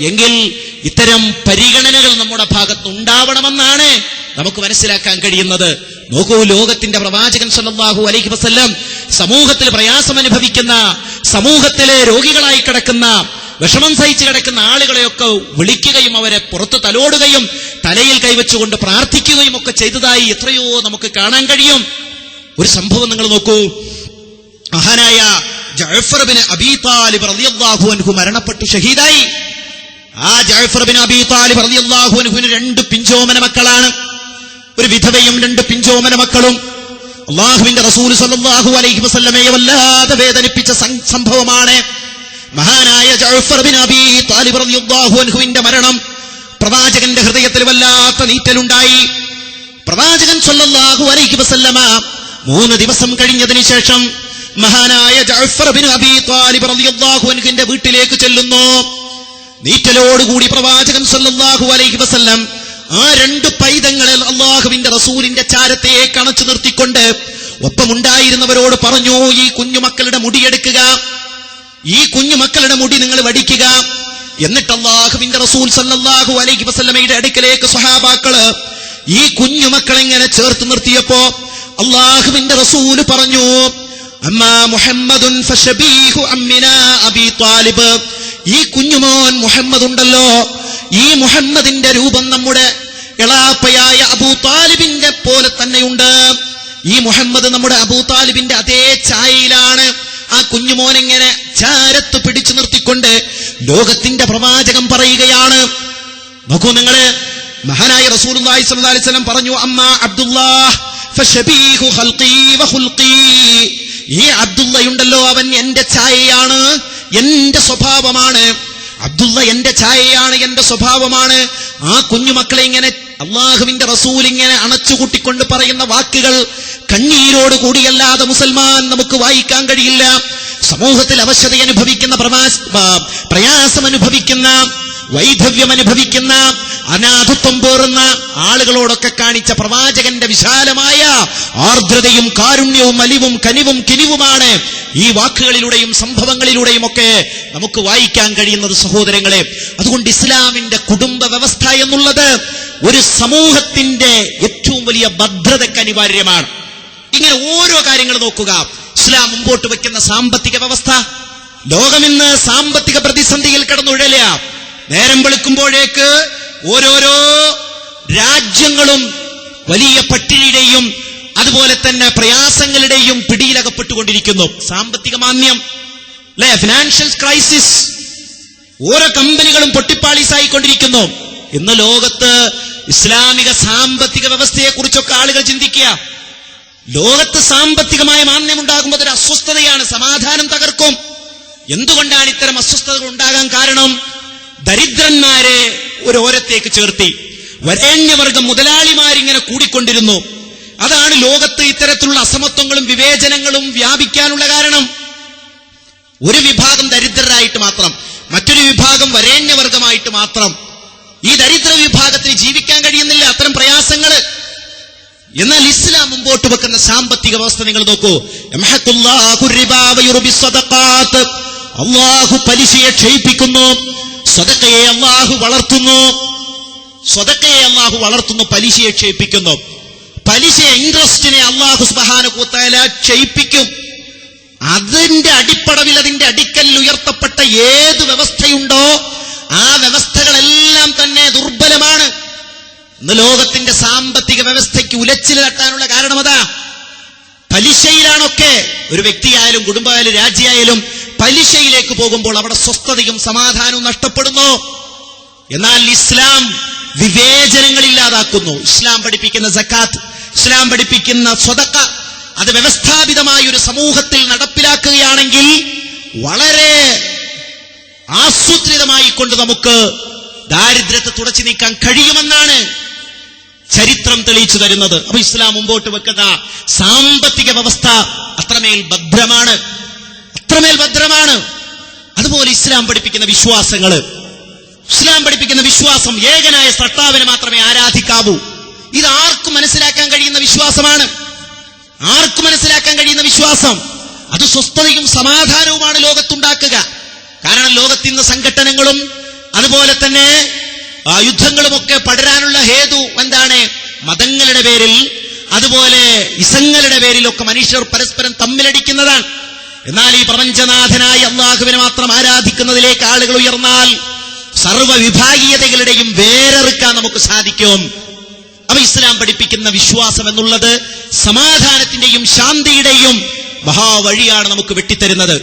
എങ്കിൽ ഇത്തരം പരിഗണനകൾ നമ്മുടെ ഭാഗത്ത് ഉണ്ടാവണമെന്നാണ് നമുക്ക് മനസ്സിലാക്കാൻ കഴിയുന്നത്. നോക്കൂ, ലോകത്തിന്റെ പ്രവാചകൻ സല്ലല്ലാഹു അലൈഹി വസല്ലം സമൂഹത്തിൽ പ്രയാസം അനുഭവിക്കുന്ന, സമൂഹത്തിലെ രോഗികളായി കിടക്കുന്ന, വിഷമം സഹിച്ചു കിടക്കുന്ന ആളുകളെയൊക്കെ വിളിക്കുകയും അവരെ പുറത്ത് തലോടുകയും തലയിൽ കൈവച്ചുകൊണ്ട് പ്രാർത്ഥിക്കുകയും ഒക്കെ ചെയ്തതായി എത്രയോ നമുക്ക് കാണാൻ കഴിയും. ഒരു സംഭവം നിങ്ങൾ നോക്കൂ. മഹാനായ ജഅഫർ ബിൻ അബീ താലിബ് റളിയല്ലാഹു അൻഹു മരണപ്പെട്ടു, ഷഹീദായി. ആ ജഅഫർ ബിൻ അബീ താലിബ് റളിയല്ലാഹു അൻഹുവിന് 2 പിഞ്ചോമന മക്കളാണ്. ഒരു വിധവയും 2 പിഞ്ചോമന മക്കളും. അല്ലാഹുവിന്റെ റസൂൽ സല്ലല്ലാഹു അലൈഹി വസല്ലമയെ വല്ലാതെ വേദനിപ്പിച്ച സംഭവമാണ്. മഹാനായ ജഅഫർ ബിൻ അബീ താലിബ് റളിയല്ലാഹു അൻഹുവിന്റെ മരണം പ്രവാചകന്റെ ഹൃദയത്തിൽ വല്ലാത്ത നീറ്റലുണ്ടായി. പ്രവാചകൻ സല്ലല്ലാഹു അലൈഹി വസല്ലമ 3 ദിവസം കഴിഞ്ഞതിന് ശേഷം മഹാനായ ജഅഫർ ബിൻ അബീ താലിബ് റളിയല്ലാഹു അൻഹുവിന്റെ വീട്ടിലേക്ക് ചെല്ലുന്നു. നീറ്റലോടുകൂടി പ്രവാചകൻ സല്ലല്ലാഹു അലൈഹി വസല്ലം ആ 2 പൈതങ്ങളെ അല്ലാഹുവിന്റെ റസൂലിന്റെ ചാരത്തേക്ക് അണച്ചു നിർത്തിക്കൊണ്ട് ഒപ്പമുണ്ടായിരുന്നവരോട് പറഞ്ഞു, ഈ കുഞ്ഞുമക്കളുടെ മുടിയെടുക്കുക, ഈ കുഞ്ഞുമക്കളുടെ മുടി നിങ്ങൾ വടിക്കുക. എന്നിട്ട് അല്ലാഹുവിന്റെ റസൂൽ സല്ലല്ലാഹു അലൈഹി വസല്ലമയുടെ അടുക്കലേക്ക് സ്വഹാബാക്കള് ഈ കുഞ്ഞുമക്കളെ ഇങ്ങനെ ചേർത്ത് നിർത്തിയപ്പോ അല്ലാഹുവിന്റെ റസൂൽ പറഞ്ഞു, അമ്മാ മുഹമ്മദുൻ ഫശബീഹു അമ്മിനാ അബീ താലിബ്. ഈ കുഞ്ഞുമോൻ മുഹമ്മദ് ഉണ്ടല്ലോ, ഈ മുഹമ്മദിന്റെ രൂപം നമ്മുടെ എളാപ്പയായ അബൂ താലിബിന്റെ പോലെ തന്നെയുണ്ട്. ഈ മുഹമ്മദ് നമ്മുടെ അബൂ താലിബിന്റെ അതേ ഛായയിലാണ്. ആ കുഞ്ഞുമോനെങ്ങനെ ചാരത്ത് പിടിച്ചു നിർത്തിക്കൊണ്ട് ലോകത്തിന്റെ പ്രവാചകം പറയുകയാണ്. നോക്കൂ നിങ്ങള്, മഹാനായ റസൂലുള്ളാഹി സ്വല്ലല്ലാഹു അലൈഹി വസല്ലം പറഞ്ഞു, അമ്മാ അബ്ദുല്ലാഹ് ഫശബീഹു ഖൽഖി വഖുൽഖി. ഈ അബ്ദുള്ളയുണ്ടല്ലോ, അവൻ എന്റെ ഛായയാണ്, എന്റെ സ്വഭാവമാണ്. അബ്ദുള്ള എന്റെ ഛായയാണ്, എന്റെ സ്വഭാവമാണ്. ആ കുഞ്ഞുമക്കളെ ഇങ്ങനെ അല്ലാഹുവിന്റെ റസൂൽ ഇങ്ങനെ അണച്ചുകൂട്ടിക്കൊണ്ട് പറയുന്ന വാക്കുകൾ കണ്ണീരോട് കൂടിയല്ലാതെ മുസൽമാൻ നമുക്ക് വായിക്കാൻ കഴിയില്ല. സമൂഹത്തിൽ അവശത അനുഭവിക്കുന്ന, പ്രയാസം അനുഭവിക്കുന്ന, വൈധവ്യം അനുഭവിക്കുന്ന, അനാഥത്വം പേറുന്ന ആളുകളോടൊക്കെ കാണിച്ച പ്രവാചകന്റെ വിശാലമായ ആർദ്രതയും കാരുണ്യവും അലിവും കനിവും കിനിവുമാണ് ഈ വാക്കുകളിലൂടെയും സംഭവങ്ങളിലൂടെയും ഒക്കെ നമുക്ക് വായിക്കാൻ കഴിയുന്നത് സഹോദരങ്ങളെ. അതുകൊണ്ട് ഇസ്ലാമിന്റെ കുടുംബ വ്യവസ്ഥ എന്നുള്ളത് ഒരു സമൂഹത്തിന്റെ ഏറ്റവും വലിയ ഭദ്രതയ്ക്ക് അനിവാര്യമാണ്. ഇങ്ങനെ ഓരോ കാര്യങ്ങൾ നോക്കുക. ഇസ്ലാം മുമ്പോട്ട് വെക്കുന്ന സാമ്പത്തിക വ്യവസ്ഥ, ലോകമിന്ന് സാമ്പത്തിക പ്രതിസന്ധിയിൽ കിടന്നുഴലുക. നേരം വെളുക്കുമ്പോഴേക്ക് ഓരോരോ രാജ്യങ്ങളും വലിയ പട്ടിണിയുടെയും അതുപോലെ തന്നെ പ്രയാസങ്ങളുടെയും പിടിയിലകപ്പെട്ടുകൊണ്ടിരിക്കുന്നു. സാമ്പത്തിക മാന്ദ്യം, അല്ലെ, ഫിനാൻഷ്യൽ ക്രൈസിസ്. ഓരോ കമ്പനികളും പൊട്ടിപ്പാളീസായിക്കൊണ്ടിരിക്കുന്നു. ഇന്ന് ലോകത്ത് ഇസ്ലാമിക സാമ്പത്തിക വ്യവസ്ഥയെ കുറിച്ചൊക്കെ ആളുകൾ ചിന്തിക്കുക. ലോകത്ത് സാമ്പത്തികമായ മാന്ദ്യം ഉണ്ടാകുമ്പോൾ അതൊരു അസ്വസ്ഥതയാണ്, സമാധാനം തകർക്കും. എന്തുകൊണ്ടാണ് ഇത്തരം അസ്വസ്ഥതകൾ ഉണ്ടാകാൻ കാരണം? ദരിദ്രന്മാരെ ഓരത്തേക്ക് ചേർത്തി വരേണ്യവർഗം മുതലാളിമാരിങ്ങനെ കൂടിക്കൊണ്ടിരുന്നു. അതാണ് ലോകത്ത് ഇത്തരത്തിലുള്ള അസമത്വങ്ങളും വിവേചനങ്ങളും വ്യാപിക്കാനുള്ള കാരണം. ഒരു വിഭാഗം ദരിദ്രരായിട്ട് മാത്രം, മറ്റൊരു വിഭാഗം വരേണ്യവർഗമായിട്ട് മാത്രം. ഈ ദരിദ്ര വിഭാഗത്തിന് ജീവിക്കാൻ കഴിയുന്നില്ല, അത്തരം പ്രയാസങ്ങൾ. എന്നാൽ ഇസ്ലാം മുമ്പോട്ട് വെക്കുന്ന സാമ്പത്തിക വ്യവസ്ഥ നിങ്ങൾ നോക്കൂ. അല്ലാഹു പലിശയെ ക്ഷയിപ്പിക്കുന്നു, സ്വതക്കയെ അല്ലാഹു വളർത്തുന്നു. സ്വതക്കയെ അല്ലാഹു വളർത്തുന്നു, പലിശയെ ക്ഷയിപ്പിക്കുന്നു. പലിശ ഇൻട്രസ്റ്റിനെ അല്ലാഹു സുബ്ഹാനഹു വ തആല ക്ഷയിപ്പിക്കും. അതിന്റെ അടിപ്പടവിൽ, അതിന്റെ അടിക്കലിൽ ഉയർത്തപ്പെട്ട ഏത് വ്യവസ്ഥയുണ്ടോ ആ വ്യവസ്ഥകളെല്ലാം തന്നെ ദുർബലമാണ്. ഇന്ന് ലോകത്തിന്റെ സാമ്പത്തിക വ്യവസ്ഥയ്ക്ക് ഉലച്ചിൽ തട്ടാനുള്ള കാരണം അതാ, പലിശയിലാണൊക്കെ. ഒരു വ്യക്തിയായാലും കുടുംബമായാലും രാജ്യമായാലും പലിശയിലേക്ക് പോകുമ്പോൾ അവിടെ സ്വസ്ഥതയും സമാധാനവും നഷ്ടപ്പെടുന്നു. എന്നാൽ ഇസ്ലാം വിവേചനങ്ങൾ ഇല്ലാതാക്കുന്നു. ഇസ്ലാം പഠിപ്പിക്കുന്ന സക്കാത്ത്, ഇസ്ലാം പഠിപ്പിക്കുന്ന സ്വതക്ക, അത് വ്യവസ്ഥാപിതമായ ഒരു സമൂഹത്തിൽ നടപ്പിലാക്കുകയാണെങ്കിൽ വളരെ ആസൂത്രിതമായി കൊണ്ട് നമുക്ക് ദാരിദ്ര്യത്തെ തുടച്ചു നീക്കാൻ കഴിയുമെന്നാണ് ചരിത്രം തെളിയിച്ചു തരുന്നത്. അപ്പൊ ഇസ്ലാം മുമ്പോട്ട് വെക്കുന്ന സാമ്പത്തിക വ്യവസ്ഥ അത്രമേൽ ഭദ്രമാണ്, അത്രമേൽ ഭദ്രമാണ്. അതുപോലെ ഇസ്ലാം പഠിപ്പിക്കുന്ന വിശ്വാസങ്ങള്, ഇസ്ലാം പഠിപ്പിക്കുന്ന വിശ്വാസം ഏകനായ സൃഷ്ടാവിനെ മാത്രമേ ആരാധിക്കാവൂ. ഇത് ആർക്കും മനസ്സിലാക്കാൻ കഴിയുന്ന വിശ്വാസമാണ്, ആർക്കും മനസ്സിലാക്കാൻ കഴിയുന്ന വിശ്വാസം. അത് സ്വസ്ഥതയും സമാധാനവുമാണ് ലോകത്തുണ്ടാക്കുക. കാരണം ലോകത്തിന്ന് സംഘട്ടനങ്ങളും അതുപോലെ തന്നെ യുദ്ധങ്ങളുമൊക്കെ പടരാനുള്ള ഹേതു എന്താണ്? മതങ്ങളുടെ പേരിൽ, അതുപോലെ ഇസങ്ങളുടെ പേരിലൊക്കെ മനുഷ്യർ പരസ്പരം തമ്മിലടിക്കുന്നതാണ്. എന്നാൽ ഈ പ്രപഞ്ചനാഥനായ അള്ളാഹുവിനെ മാത്രം ആരാധിക്കുന്നതിലേക്ക് ആളുകൾ ഉയർന്നാൽ സർവ്വവിഭാഗീയതകളുടെയും വേരെറുക്കാൻ നമുക്ക് സാധിക്കും. അപ്പൊ ഇസ്ലാം പഠിപ്പിക്കുന്ന വിശ്വാസം എന്നുള്ളത് സമാധാനത്തിന്റെയും ശാന്തിയുടെയും മഹാവഴിയാണ് നമുക്ക് വെട്ടിത്തരുന്നത്.